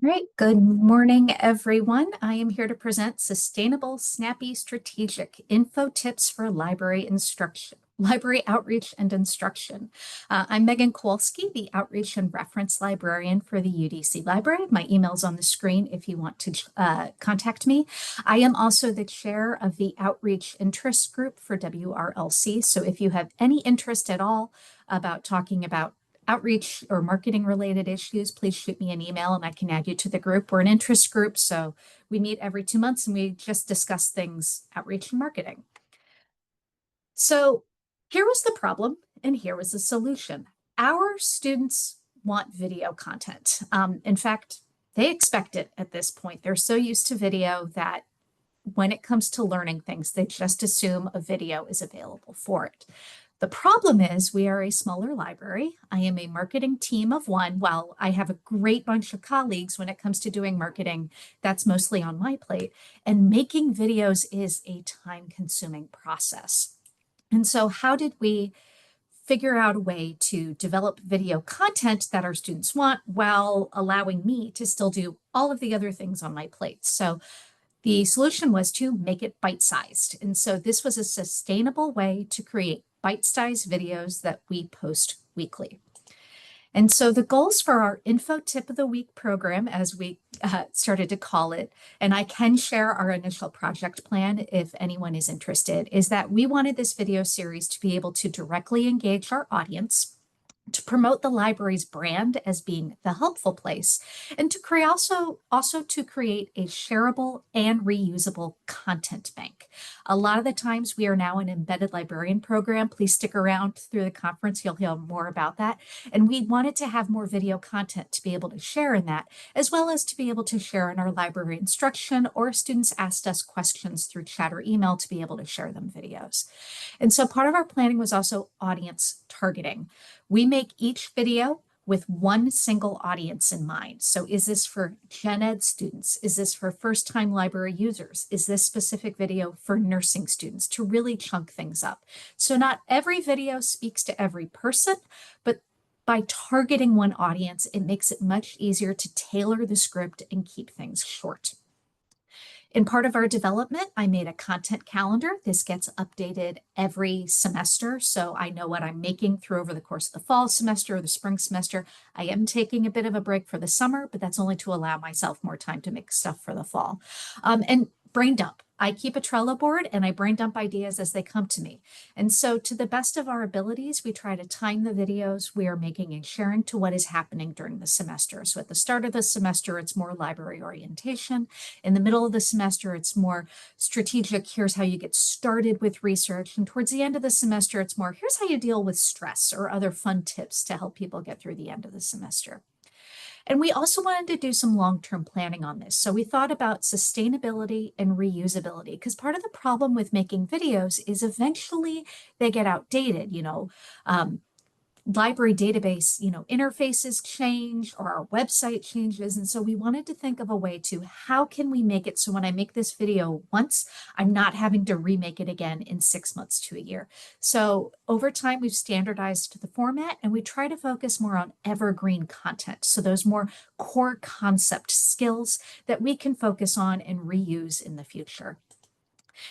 Right. Good morning, everyone. I am here to present Sustainable, Snappy, Strategic Info Tips for Library Instruction, Library Outreach and Instruction. I'm Megan Kowalski, the Outreach and Reference Librarian for the UDC Library. My email's on the screen if you want to contact me. I am also the chair of the Outreach Interest Group for WRLC. So if you have any interest at all about talking about outreach or marketing related issues, please shoot me an email and I can add you to the group. We're an interest group, so we meet every 2 months and we just discuss things outreach and marketing. So here was the problem and here was the solution. Our students want video content. In fact, they expect it at this point. They're so used to video that when it comes to learning things, they just assume a video is available for it. The problem is we are a smaller library. I am a marketing team of one. While I have a great bunch of colleagues when it comes to doing marketing, that's mostly on my plate. And making videos is a time-consuming process. And so how did we figure out a way to develop video content that our students want while allowing me to still do all of the other things on my plate? So the solution was to make it bite-sized. And so this was a sustainable way to create bite-sized videos that we post weekly. And so the goals for our Info Tip of the Week program, as we started to call it, and I can share our initial project plan if anyone is interested, is that we wanted this video series to be able to directly engage our audience, to promote the library's brand as being the helpful place, and to create also to create a shareable and reusable content bank. A lot of the times we are now an embedded librarian program. Please stick around through the conference. You'll hear more about that. And we wanted to have more video content to be able to share in that, as well as to be able to share in our library instruction, or students asked us questions through chat or email to be able to share them videos. And so part of our planning was also audience targeting. We make each video with one single audience in mind. So is this for gen ed students? Is this for first-time library users? Is this specific video for nursing students, to really chunk things up? So not every video speaks to every person, but by targeting one audience, it makes it much easier to tailor the script and keep things short. In part of our development, I made a content calendar. This gets updated every semester, so I know what I'm making through over the course of the fall semester or the spring semester. I am taking a bit of a break for the summer, but that's only to allow myself more time to make stuff for the fall. And brain dump. I keep a Trello board and I brain dump ideas as they come to me. And so to the best of our abilities, we try to time the videos we are making and sharing to what is happening during the semester. So at the start of the semester, it's more library orientation. In the middle of the semester, it's more strategic. Here's how you get started with research. And towards the end of the semester, it's more, here's how you deal with stress or other fun tips to help people get through the end of the semester. And we also wanted to do some long-term planning on this. So we thought about sustainability and reusability, because part of the problem with making videos is eventually they get outdated. Library database, interfaces change or our website changes. And so we wanted to think of a way to, how can we make it so when I make this video once, I'm not having to remake it again in 6 months to a year. So over time, we've standardized the format and we try to focus more on evergreen content. So those more core concept skills that we can focus on and reuse in the future.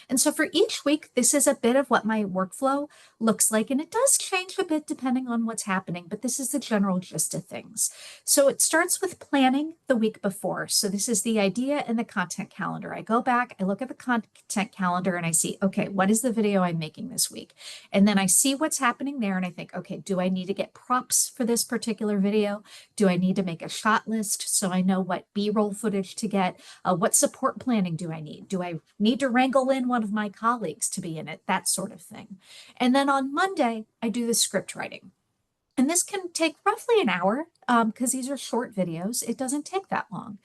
And so for each week, this is a bit of what my workflow looks like. And it does change a bit depending on what's happening, but this is the general gist of things. So it starts with planning the week before. So this is the idea and the content calendar. I go back, I look at the content calendar and I see, okay, what is the video I'm making this week? And then I see what's happening there and I think, okay, do I need to get props for this particular video? Do I need to make a shot list so I know what B-roll footage to get? What support planning do I need? Do I need to wrangle in one of my colleagues to be in it? That sort of thing. And then on Monday, I do the script writing. And this can take roughly an hour because these are short videos. It doesn't take that long.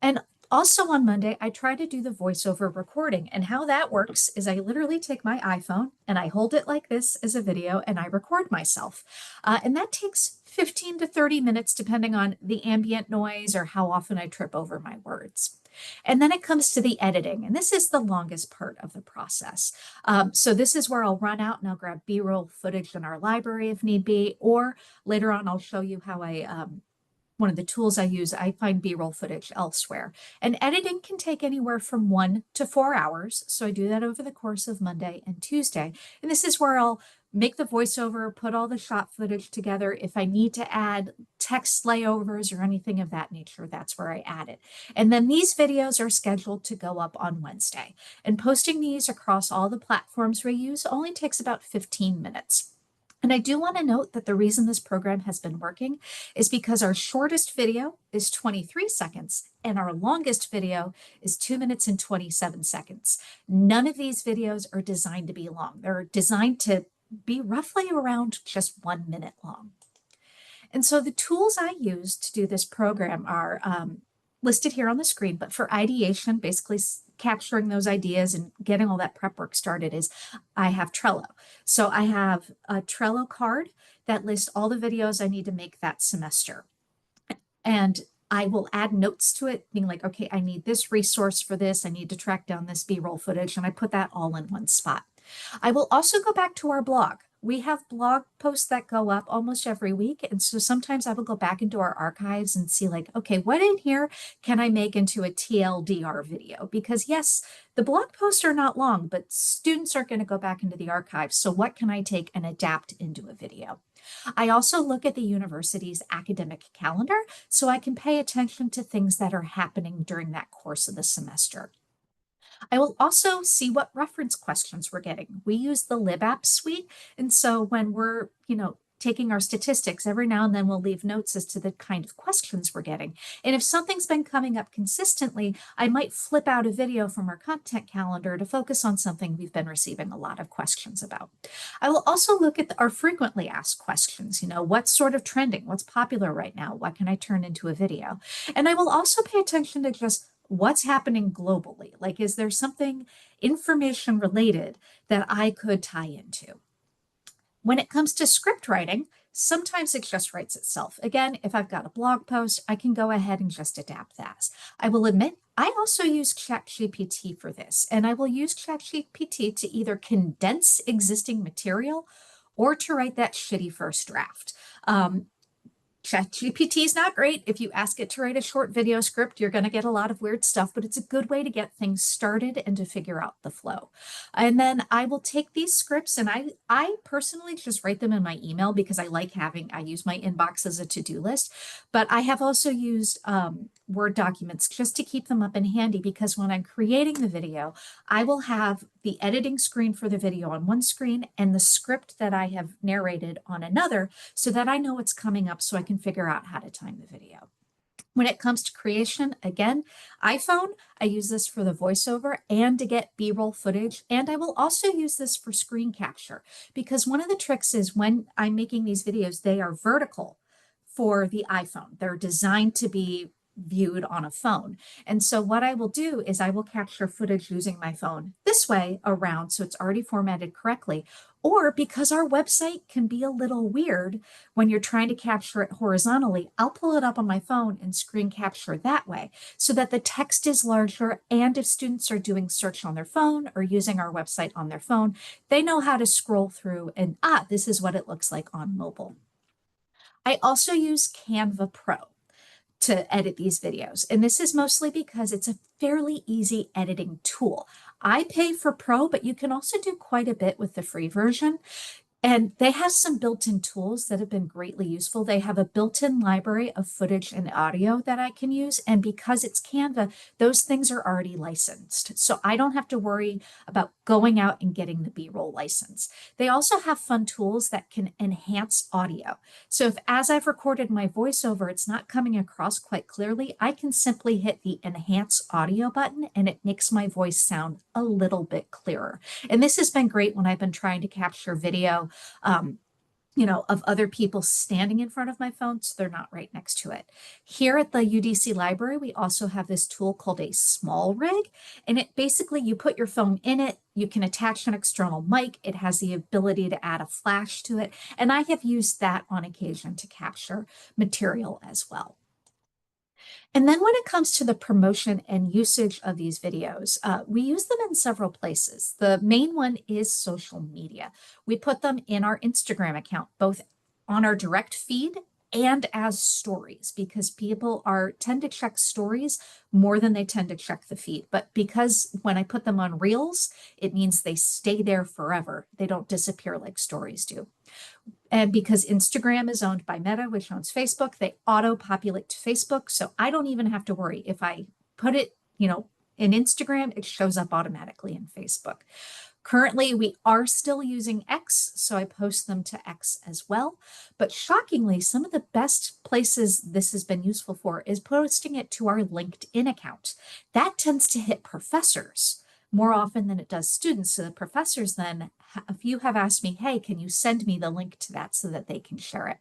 And also on Monday, I try to do the voiceover recording. And how that works is I literally take my iPhone and I hold it like this as a video and I record myself. And that takes 15 to 30 minutes, depending on the ambient noise or how often I trip over my words. And then it comes to the editing, and this is the longest part of the process. So this is where I'll run out and I'll grab B-roll footage in our library if need be, or later on I'll show you how I one of the tools I use, I find B-roll footage elsewhere. And editing can take anywhere from 1 to 4 hours. So I do that over the course of Monday and Tuesday. And this is where I'll make the voiceover, put all the shot footage together. If I need to add text layovers or anything of that nature, that's where I add it. And then these videos are scheduled to go up on Wednesday. And posting these across all the platforms we use only takes about 15 minutes. And I do want to note that the reason this program has been working is because our shortest video is 23 seconds and our longest video is 2 minutes and 27 seconds. None of these videos are designed to be long. They're designed to be roughly around just 1 minute long. And so the tools I use to do this program are listed here on the screen, but for ideation, basically capturing those ideas and getting all that prep work started, is I have Trello. So I have a Trello card that lists all the videos I need to make that semester. And I will add notes to it, being like, okay, I need this resource for this. I need to track down this B-roll footage, and I put that all in one spot. I will also go back to our blog. We have blog posts that go up almost every week. And so sometimes I will go back into our archives and see like, okay, what in here can I make into a TLDR video? Because yes, the blog posts are not long, but students are going to go back into the archives. So what can I take and adapt into a video? I also look at the university's academic calendar so I can pay attention to things that are happening during that course of the semester. I will also see what reference questions we're getting. We use the LibApp suite. And so when we're, taking our statistics, every now and then we'll leave notes as to the kind of questions we're getting. And if something's been coming up consistently, I might flip out a video from our content calendar to focus on something we've been receiving a lot of questions about. I will also look at our frequently asked questions. What's sort of trending? What's popular right now? What can I turn into a video? And I will also pay attention to just what's happening globally. Like, is there something information related that I could tie into? When it comes to script writing, sometimes it just writes itself. Again, if I've got a blog post, I can go ahead and just adapt that. I will admit, I also use ChatGPT for this, and I will use ChatGPT to either condense existing material or to write that shitty first draft. ChatGPT is not great. If you ask it to write a short video script, you're going to get a lot of weird stuff, but it's a good way to get things started and to figure out the flow. And then I will take these scripts and I personally just write them in my email because I use my inbox as a to-do list, but I have also used Word documents just to keep them up and handy, because when I'm creating the video, I will have the editing screen for the video on one screen and the script that I have narrated on another, so that I know what's coming up so I can figure out how to time the video. When it comes to creation, again, iPhone, I use this for the voiceover and to get B-roll footage. And I will also use this for screen capture, because one of the tricks is when I'm making these videos, they are vertical for the iPhone. They're designed to be viewed on a phone. And so what I will do is I will capture footage using my phone this way around, so it's already formatted correctly. Or because our website can be a little weird when you're trying to capture it horizontally, I'll pull it up on my phone and screen capture that way so that the text is larger. And if students are doing search on their phone or using our website on their phone, they know how to scroll through and, this is what it looks like on mobile. I also use Canva Pro to edit these videos. And this is mostly because it's a fairly easy editing tool. I pay for Pro, but you can also do quite a bit with the free version. And they have some built-in tools that have been greatly useful. They have a built-in library of footage and audio that I can use. And because it's Canva, those things are already licensed. So I don't have to worry about going out and getting the B-roll license. They also have fun tools that can enhance audio. So if as I've recorded my voiceover, it's not coming across quite clearly, I can simply hit the enhance audio button and it makes my voice sound a little bit clearer. And this has been great when I've been trying to capture video of other people standing in front of my phone, so they're not right next to it. Here at the UDC library, we also have this tool called a small rig, and it basically, you put your phone in it, you can attach an external mic, it has the ability to add a flash to it, and I have used that on occasion to capture material as well. And then when it comes to the promotion and usage of these videos, we use them in several places. The main one is social media. We put them in our Instagram account, both on our direct feed and as stories, because people tend to check stories more than they tend to check the feed. But because when I put them on reels, it means they stay there forever. They don't disappear like stories do. And because Instagram is owned by Meta, which owns Facebook, they auto-populate to Facebook. So I don't even have to worry. If I put it, in Instagram, it shows up automatically in Facebook. Currently, we are still using X, so I post them to X as well. But shockingly, some of the best places this has been useful for is posting it to our LinkedIn account. That tends to hit professors more often than it does students. So the professors then, a few have asked me, hey, can you send me the link to that so that they can share it?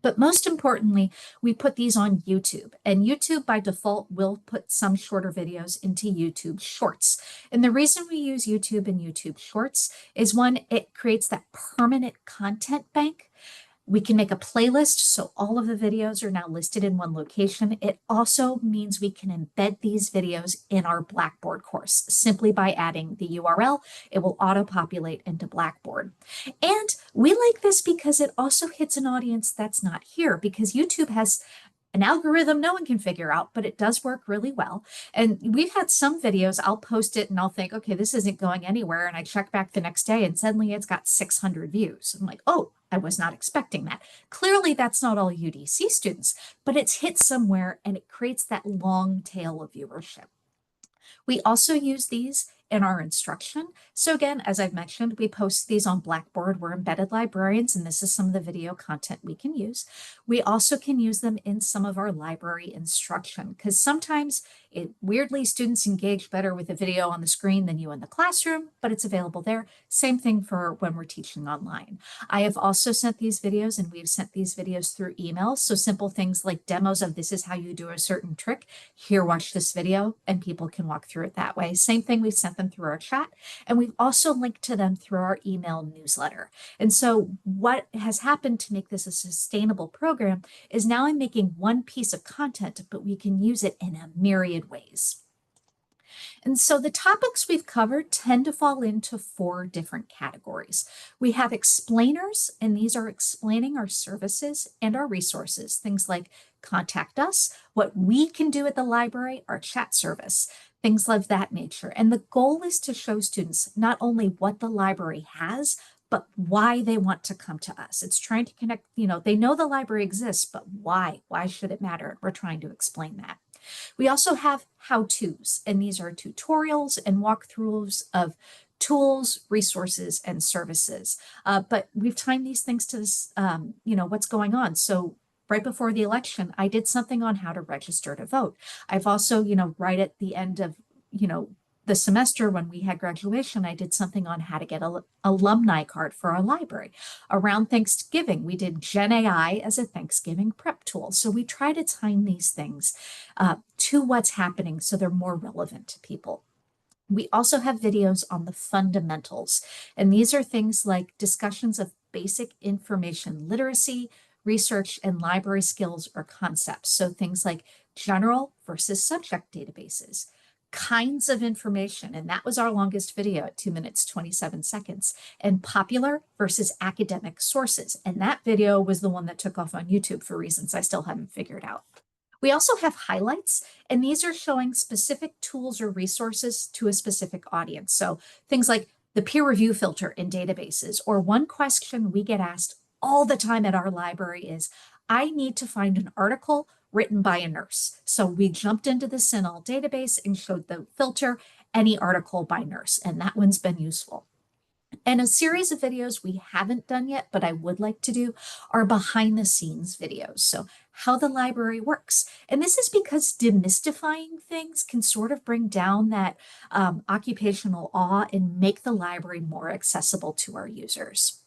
But most importantly, we put these on YouTube, and YouTube by default will put some shorter videos into YouTube Shorts. And the reason we use YouTube and YouTube Shorts is one, it creates that permanent content bank. We can make a playlist, so all of the videos are now listed in one location. It also means we can embed these videos in our Blackboard course. Simply by adding the URL, it will auto-populate into Blackboard. And we like this because it also hits an audience that's not here, because YouTube has an algorithm no one can figure out, but it does work really well. And we've had some videos, I'll post it and I'll think, okay, this isn't going anywhere. And I check back the next day and suddenly it's got 600 views. I'm like, oh, I was not expecting that. Clearly, that's not all UDC students, but it's hit somewhere and it creates that long tail of viewership. We also use these in our instruction. So again, as I've mentioned, we post these on Blackboard. We're embedded librarians, and this is some of the video content we can use. We also can use them in some of our library instruction, because sometimes weirdly students engage better with a video on the screen than you in the classroom, but it's available there. Same thing for when we're teaching online. I have also sent these videos, and we've sent these videos through email. So simple things like demos of this is how you do a certain trick. Here, watch this video, and people can walk through it that way. Same thing, we've sent them through our chat, and we've also linked to them through our email newsletter. And so what has happened to make this a sustainable program is now I'm making one piece of content, but we can use it in a myriad ways. And so the topics we've covered tend to fall into 4 different categories. We have explainers, and these are explaining our services and our resources, things like contact us, what we can do at the library, our chat service, things of that nature. And the goal is to show students not only what the library has, but why they want to come to us. It's trying to connect, they know the library exists, but why? Why should it matter? We're trying to explain that. We also have how-tos, and these are tutorials and walkthroughs of tools, resources, and services. But we've timed these things to this, what's going on. So right before the election, I did something on how to register to vote. I've also, right at the end of, the semester when we had graduation, I did something on how to get an alumni card for our library. Around Thanksgiving, we did Gen AI as a Thanksgiving prep tool. So we try to time these things to what's happening so they're more relevant to people. We also have videos on the fundamentals, and these are things like discussions of basic information literacy, research, and library skills or concepts. So things like general versus subject databases, kinds of information, and that was our longest video at 2 minutes, 27 seconds, and popular versus academic sources. And that video was the one that took off on YouTube for reasons I still haven't figured out. We also have highlights, and these are showing specific tools or resources to a specific audience. So things like the peer review filter in databases, or one question we get asked all the time at our library is, I need to find an article written by a nurse. So we jumped into the CINAHL database and showed the filter, any article by nurse, and that one's been useful. And a series of videos we haven't done yet, but I would like to do, are behind the scenes videos. So how the library works. And this is because demystifying things can sort of bring down that occupational awe and make the library more accessible to our users.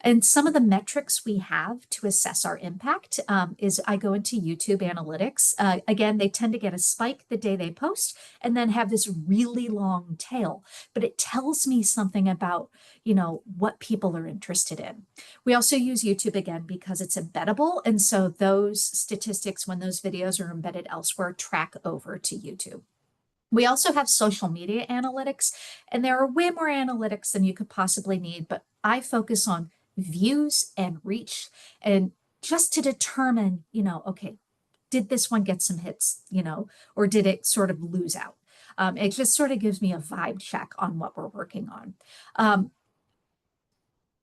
And some of the metrics we have to assess our impact is I go into YouTube analytics. Again, they tend to get a spike the day they post and then have this really long tail, but it tells me something about, what people are interested in. We also use YouTube again because it's embeddable. And so those statistics, when those videos are embedded elsewhere, track over to YouTube. We also have social media analytics, and there are way more analytics than you could possibly need, but I focus on views and reach. And just to determine, okay, did this one get some hits, or did it sort of lose out? It just sort of gives me a vibe check on what we're working on.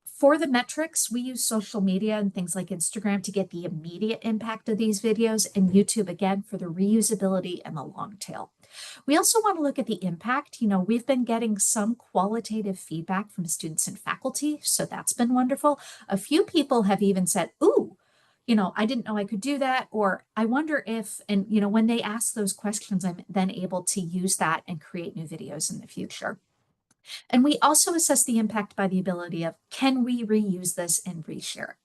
For the metrics, we use social media and things like Instagram to get the immediate impact of these videos, and YouTube again for the reusability and the long tail. We also want to look at the impact. We've been getting some qualitative feedback from students and faculty, so that's been wonderful. A few people have even said, ooh, I didn't know I could do that, or I wonder if, and when they ask those questions, I'm then able to use that and create new videos in the future. And we also assess the impact by the ability of, can we reuse this and reshare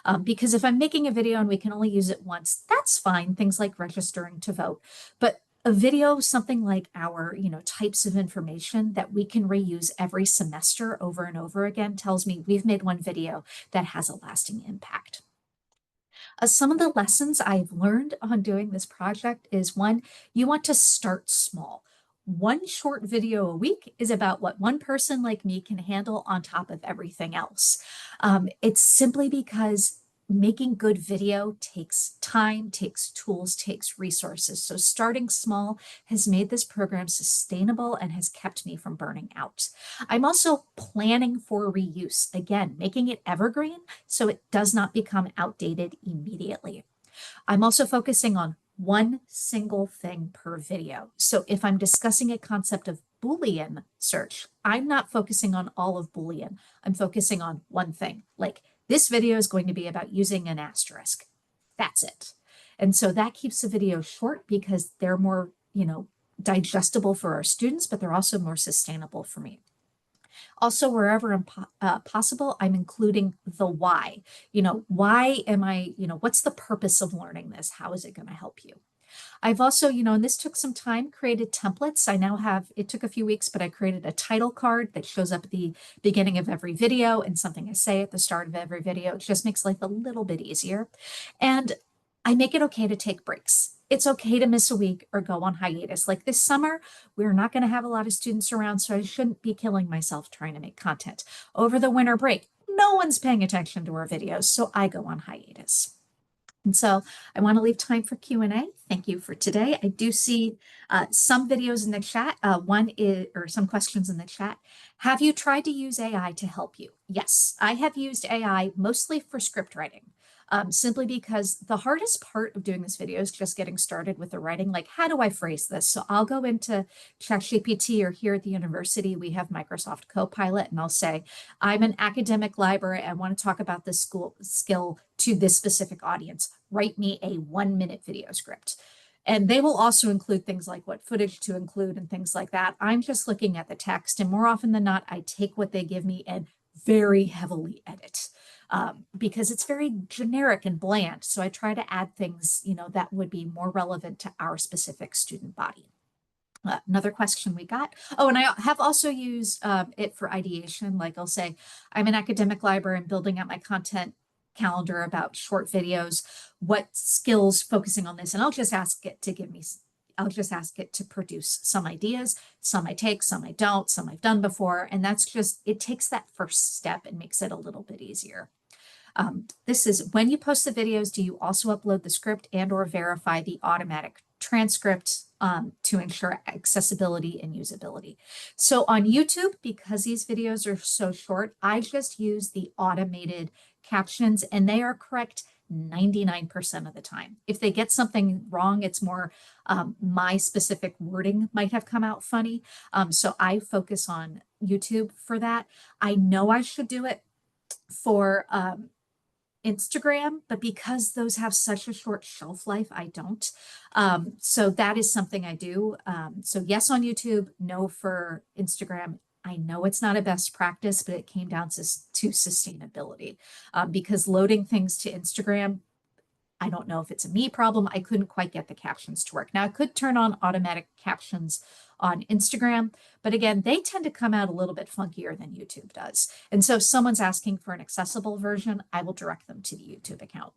it? Because if I'm making a video and we can only use it once, that's fine, things like registering to vote. But a video, something like our, types of information that we can reuse every semester over and over again, tells me we've made one video that has a lasting impact. Some of the lessons I've learned on doing this project is, one, you want to start small. One short video a week is about what one person like me can handle on top of everything else. It's simply because making good video takes time, takes tools, takes resources. So starting small has made this program sustainable and has kept me from burning out. I'm also planning for reuse, again, making it evergreen so it does not become outdated immediately. I'm also focusing on one single thing per video. So if I'm discussing a concept of Boolean search, I'm not focusing on all of Boolean. I'm focusing on one thing. Like, this video is going to be about using an asterisk. That's it. And so that keeps the video short because they're more, digestible for our students, but they're also more sustainable for me. Also, wherever possible, I'm including the why. Why am I, what's the purpose of learning this? How is it going to help you? I've also, and this took some time, created templates. I now have, it took a few weeks, but I created a title card that shows up at the beginning of every video and something I say at the start of every video. It just makes life a little bit easier. And I make it okay to take breaks. It's okay to miss a week or go on hiatus. Like this summer, we're not going to have a lot of students around, so I shouldn't be killing myself trying to make content. Over the winter break, no one's paying attention to our videos, so I go on hiatus. And so I want to leave time for Q&A. Thank you for today. I do see some videos in the chat. One is, or some questions in the chat. Have you tried to use AI to help you? Yes, I have used AI mostly for script writing. Simply because the hardest part of doing this video is just getting started with the writing. Like, how do I phrase this? So I'll go into ChatGPT, or here at the university, we have Microsoft Copilot, and I'll say, I'm an academic library. I want to talk about this school skill to this specific audience. Write me a 1-minute video script. And they will also include things like what footage to include and things like that. I'm just looking at the text, and more often than not, I take what they give me and very heavily edit. Because it's very generic and bland. So I try to add things, that would be more relevant to our specific student body. Another question we got. Oh, and I have also used it for ideation. Like I'll say, I'm an academic library and building out my content calendar about short videos. What skills focusing on this? And I'll just ask it to give me, I'll just ask it to produce some ideas. Some I take, some I don't, some I've done before. And that's just, it takes that first step and makes it a little bit easier. This is, when you post the videos, do you also upload the script and or verify the automatic transcript to ensure accessibility and usability? So on YouTube, because these videos are so short, I just use the automated captions and they are correct 99% of the time. If they get something wrong, it's more my specific wording might have come out funny. So I focus on YouTube for that. I know I should do it for Instagram, but because those have such a short shelf life, I don't. So that is something I do. So yes, on YouTube, no for Instagram. I know it's not a best practice, but it came down to sustainability because loading things to Instagram, I don't know if it's a me problem. I couldn't quite get the captions to work. Now I could turn on automatic captions on Instagram, but again, they tend to come out a little bit funkier than YouTube does. And so if someone's asking for an accessible version, I will direct them to the YouTube account.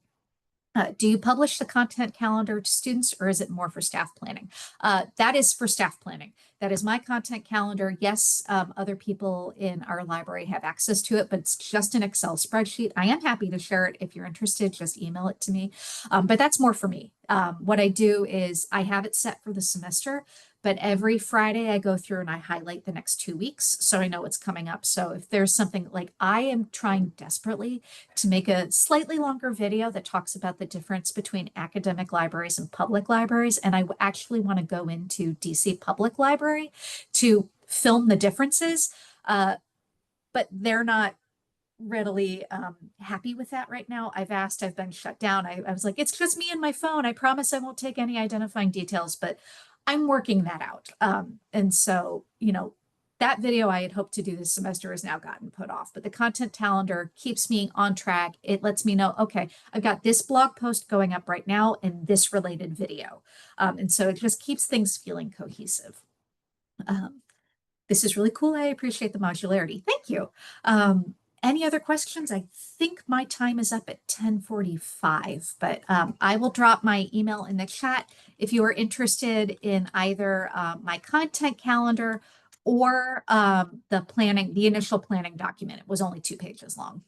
Do you publish the content calendar to students or is it more for staff planning? That is for staff planning. That is my content calendar. Yes, other people in our library have access to it, but it's just an Excel spreadsheet. I am happy to share it. If you're interested, just email it to me. But that's more for me. What I do is I have it set for the semester, but every Friday I go through and I highlight the next 2 weeks so I know what's coming up. So if there's something like I am trying desperately to make a slightly longer video that talks about the difference between academic libraries and public libraries. And I actually want to go into DC Public Library to film the differences, but they're not readily happy with that right now. I've asked, I've been shut down. I was like, it's just me and my phone. I promise I won't take any identifying details, but I'm working that out. And so, that video I had hoped to do this semester has now gotten put off, but the content calendar keeps me on track. It lets me know, okay, I've got this blog post going up right now and this related video. And so it just keeps things feeling cohesive. This is really cool. I appreciate the modularity. Thank you. Any other questions? I think my time is up at 10:45, but I will drop my email in the chat if you are interested in either my content calendar or the initial planning document. It was only 2 pages long.